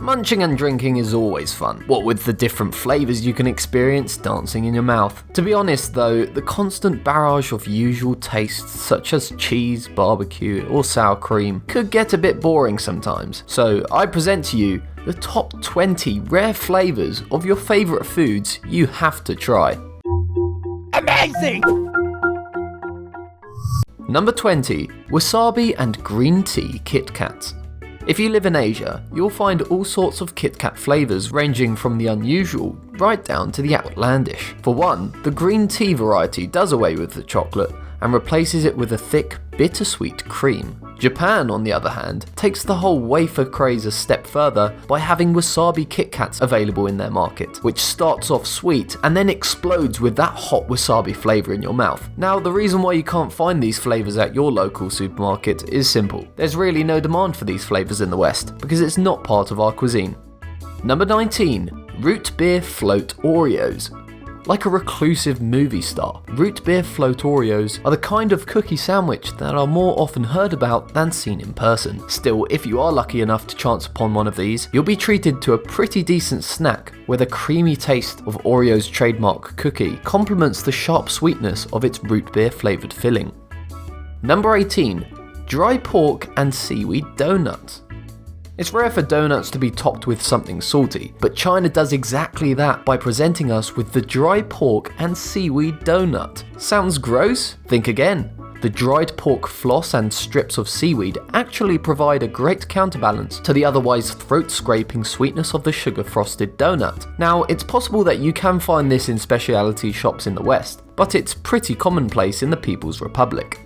Munching and drinking is always fun, what with the different flavours you can experience dancing in your mouth. To be honest though, the constant barrage of usual tastes such as cheese, barbecue or sour cream could get a bit boring sometimes. So I present to you the top 20 rare flavours of your favourite foods you have to try. Amazing! Number 20. Wasabi and green tea Kitkats. If you live in Asia, you'll find all sorts of Kitkat flavours ranging from the unusual right down to the outlandish. For one, the green tea variety does away with the chocolate and replaces it with a thick, bittersweet cream. Japan, on the other hand, takes the whole wafer craze a step further by having Wasabi Kitkats available in their market, which starts off sweet and then explodes with that hot wasabi flavour in your mouth. Now, the reason why you can't find these flavours at your local supermarket is simple. There's really no demand for these flavours in the West, because it's not part of our cuisine. Number 19. Root Beer Float Oreos. Like a reclusive movie star, root beer float Oreos are the kind of cookie sandwich that are more often heard about than seen in person. Still, if you are lucky enough to chance upon one of these, you'll be treated to a pretty decent snack where the creamy taste of Oreo's trademark cookie complements the sharp sweetness of its root beer flavoured filling. Number 18. Dry pork and seaweed donuts. It's rare for donuts to be topped with something salty, but China does exactly that by presenting us with the dry pork and seaweed donut. Sounds gross? Think again. The dried pork floss and strips of seaweed actually provide a great counterbalance to the otherwise throat-scraping sweetness of the sugar-frosted donut. Now, it's possible that you can find this in specialty shops in the West, but it's pretty commonplace in the People's Republic.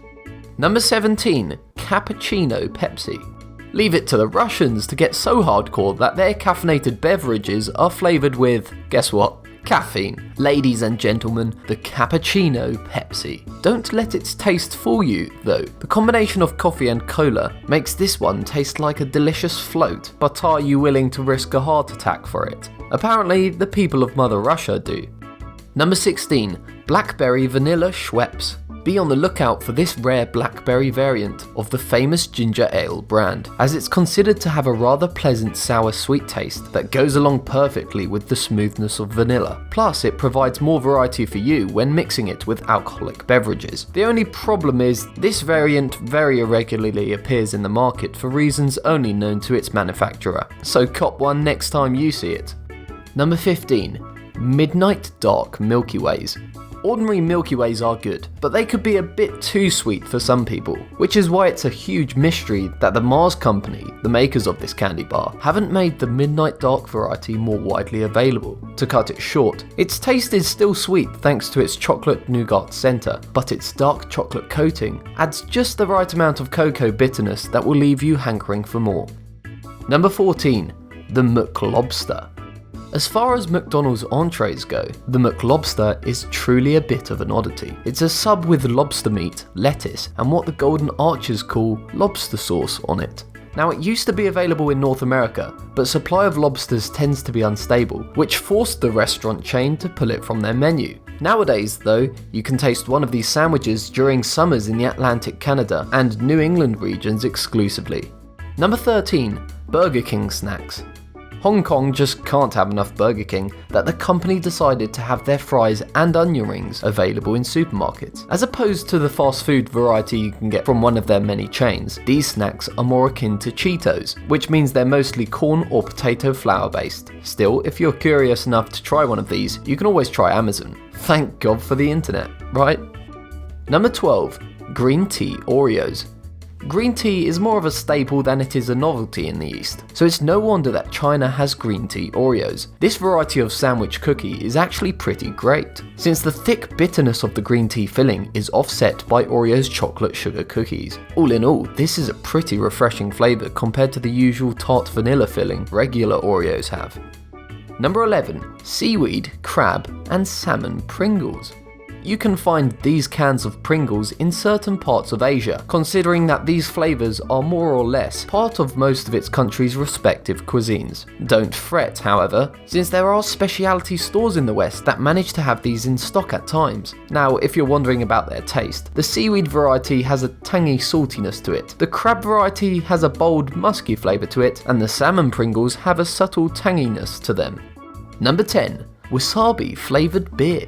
Number 17. Cappuccino Pepsi. Leave it to the Russians to get so hardcore that their caffeinated beverages are flavoured with, guess what? Caffeine. Ladies and gentlemen, the Cappuccino Pepsi. Don't let its taste fool you, though. The combination of coffee and cola makes this one taste like a delicious float, but are you willing to risk a heart attack for it? Apparently, the people of Mother Russia do. Number 16. Blackberry Vanilla Schweppes. Be on the lookout for this rare blackberry variant of the famous ginger ale brand, as it's considered to have a rather pleasant sour sweet taste that goes along perfectly with the smoothness of vanilla. Plus, it provides more variety for you when mixing it with alcoholic beverages. The only problem is, this variant very irregularly appears in the market for reasons only known to its manufacturer, so cop one next time you see it. Number 15. Midnight Dark Milky Ways. Ordinary Milky Ways are good, but they could be a bit too sweet for some people, which is why it's a huge mystery that the Mars Company, the makers of this candy bar, haven't made the Midnight Dark variety more widely available. To cut it short, its taste is still sweet thanks to its chocolate nougat centre, but its dark chocolate coating adds just the right amount of cocoa bitterness that will leave you hankering for more. Number 14. The McLobster. As far as McDonald's entrees go, the McLobster is truly a bit of an oddity. It's a sub with lobster meat, lettuce, and what the Golden Archers call lobster sauce on it. Now, it used to be available in North America, but supply of lobsters tends to be unstable, which forced the restaurant chain to pull it from their menu. Nowadays, though, you can taste one of these sandwiches during summers in the Atlantic Canada and New England regions exclusively. Number 13. Burger King Snacks. Hong Kong just can't have enough Burger King that the company decided to have their fries and onion rings available in supermarkets. As opposed to the fast food variety you can get from one of their many chains, these snacks are more akin to Cheetos, which means they're mostly corn or potato flour based. Still, if you're curious enough to try one of these, you can always try Amazon. Thank God for the internet, right? Number 12. Green Tea Oreos. Green tea is more of a staple than it is a novelty in the East, so it's no wonder that China has green tea Oreos. This variety of sandwich cookie is actually pretty great, since the thick bitterness of the green tea filling is offset by Oreo's chocolate sugar cookies. All in all, this is a pretty refreshing flavour compared to the usual tart vanilla filling regular Oreos have. Number 11. Seaweed, crab, and salmon Pringles. you can find these cans of Pringles in certain parts of Asia, considering that these flavours are more or less part of most of its country's respective cuisines. Don't fret, however, since there are specialty stores in the West that manage to have these in stock at times. Now, if you're wondering about their taste, the seaweed variety has a tangy saltiness to it, the crab variety has a bold musky flavour to it, and the salmon Pringles have a subtle tanginess to them. Number 10. Wasabi flavoured beer.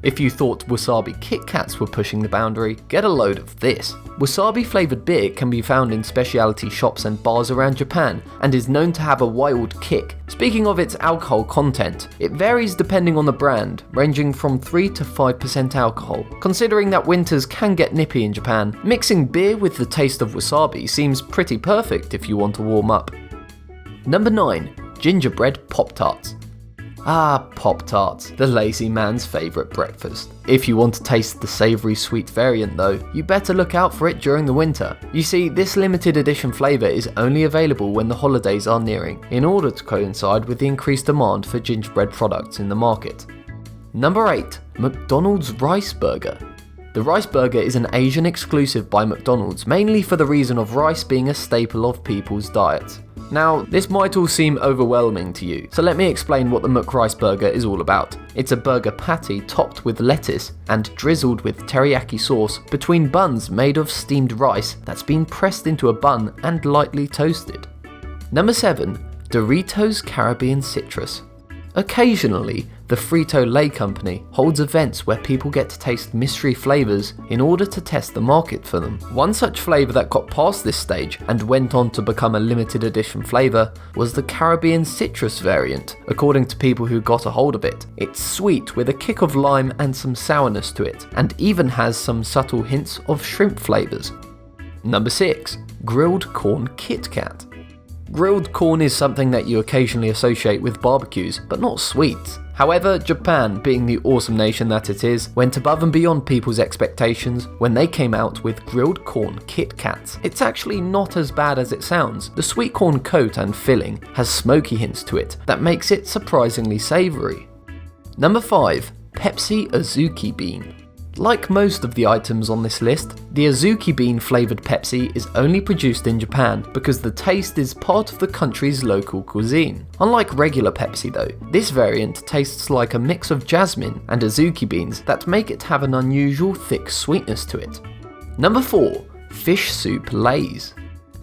If you thought Wasabi Kitkats were pushing the boundary, get a load of this. Wasabi flavoured beer can be found in specialty shops and bars around Japan and is known to have a wild kick. Speaking of its alcohol content, it varies depending on the brand, ranging from 3 to 5% alcohol. Considering that winters can get nippy in Japan, mixing beer with the taste of wasabi seems pretty perfect if you want to warm up. Number 9. Gingerbread Pop Tarts. Ah, Pop Tarts, the lazy man's favourite breakfast. If you want to taste the savoury sweet variant though, you better look out for it during the winter. You see, this limited edition flavour is only available when the holidays are nearing, in order to coincide with the increased demand for gingerbread products in the market. Number 8. McDonald's Rice Burger. The rice burger is an Asian exclusive by McDonald's, mainly for the reason of rice being a staple of people's diets. Now, this might all seem overwhelming to you, so let me explain what the McRice burger is all about. It's a burger patty topped with lettuce and drizzled with teriyaki sauce between buns made of steamed rice that's been pressed into a bun and lightly toasted. Number 7. Doritos Caribbean Citrus. Occasionally, the Frito-Lay company holds events where people get to taste mystery flavours in order to test the market for them. One such flavour that got past this stage and went on to become a limited edition flavour was the Caribbean Citrus variant, according to people who got a hold of it. It's sweet with a kick of lime and some sourness to it, and even has some subtle hints of shrimp flavours. Number 6. Grilled Corn Kit Kat. Grilled corn is something that you occasionally associate with barbecues, but not sweets. However, Japan, being the awesome nation that it is, went above and beyond people's expectations when they came out with grilled corn Kit Kats. It's actually not as bad as it sounds. The sweet corn coat and filling has smoky hints to it that makes it surprisingly savoury. Number 5. Pepsi Azuki Bean. Like most of the items on this list, the Azuki bean flavoured Pepsi is only produced in Japan because the taste is part of the country's local cuisine. Unlike regular Pepsi though, this variant tastes like a mix of jasmine and Azuki beans that make it have an unusual thick sweetness to it. Number 4. Fish Soup Lay's.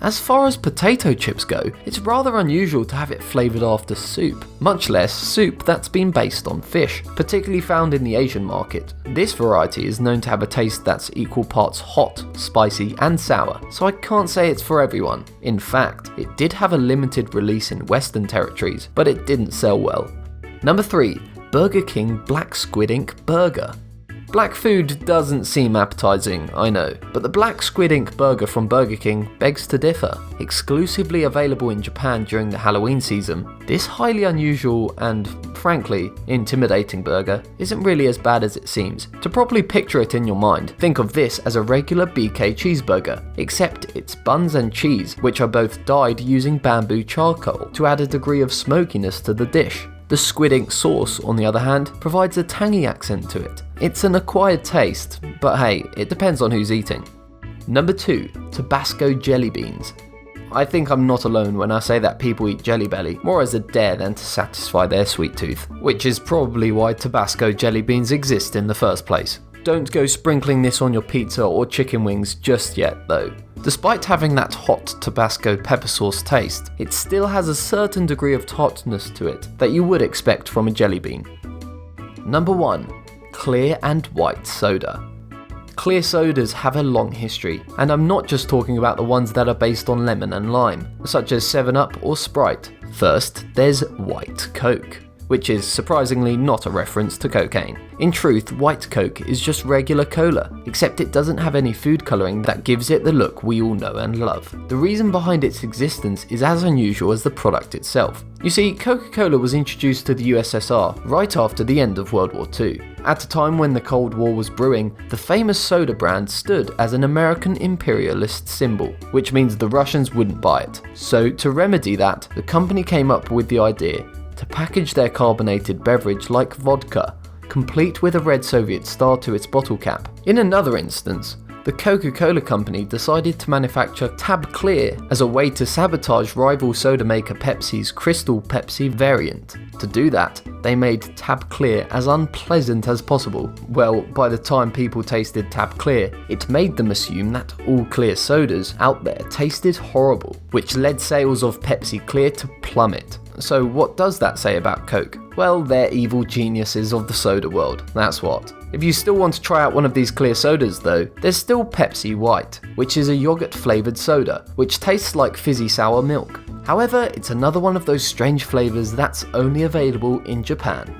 As far as potato chips go, it's rather unusual to have it flavoured after soup, much less soup that's been based on fish, particularly found in the Asian market. This variety is known to have a taste that's equal parts hot, spicy and sour, so I can't say it's for everyone. In fact, it did have a limited release in Western territories, but it didn't sell well. Number 3. Burger King Black Squid Ink Burger. Black food doesn't seem appetizing, I know, but the Black Squid Ink burger from Burger King begs to differ. Exclusively available in Japan during the Halloween season, this highly unusual and, frankly, intimidating burger isn't really as bad as it seems. To properly picture it in your mind, think of this as a regular BK cheeseburger, except it's buns and cheese, which are both dyed using bamboo charcoal to add a degree of smokiness to the dish. The squid ink sauce, on the other hand, provides a tangy accent to it. It's an acquired taste, but hey, it depends on who's eating. Number 2. Tabasco Jelly Beans. I think I'm not alone when I say that people eat Jelly Belly more as a dare than to satisfy their sweet tooth, which is probably why Tabasco Jelly Beans exist in the first place. Don't go sprinkling this on your pizza or chicken wings just yet though. Despite having that hot Tabasco pepper sauce taste, it still has a certain degree of tartness to it that you would expect from a jelly bean. Number 1. Clear and white soda. Clear sodas have a long history, and I'm not just talking about the ones that are based on lemon and lime, such as 7-Up or Sprite. First, there's white Coke, which is surprisingly not a reference to cocaine. In truth, white Coke is just regular cola, except it doesn't have any food colouring that gives it the look we all know and love. The reason behind its existence is as unusual as the product itself. You see, Coca-Cola was introduced to the USSR right after the end of World War II. At a time when the Cold War was brewing, the famous soda brand stood as an American imperialist symbol, which means the Russians wouldn't buy it. So to remedy that, the company came up with the idea to package their carbonated beverage like vodka, complete with a red Soviet star to its bottle cap. In another instance, the Coca-Cola company decided to manufacture Tab Clear as a way to sabotage rival soda maker Pepsi's Crystal Pepsi variant. To do that, they made Tab Clear as unpleasant as possible. Well, by the time people tasted Tab Clear, it made them assume that all clear sodas out there tasted horrible, which led sales of Pepsi Clear to plummet. So what does that say about Coke? Well, they're evil geniuses of the soda world, that's what. If you still want to try out one of these clear sodas though, there's still Pepsi White, which is a yogurt flavoured soda, which tastes like fizzy sour milk. However, it's another one of those strange flavours that's only available in Japan.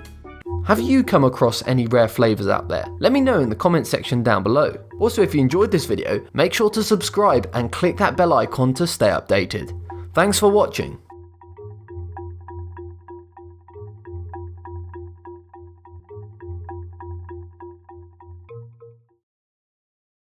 Have you come across any rare flavours out there? Let me know in the comment section down below. Also, if you enjoyed this video, make sure to subscribe and click that bell icon to stay updated. Thanks for watching.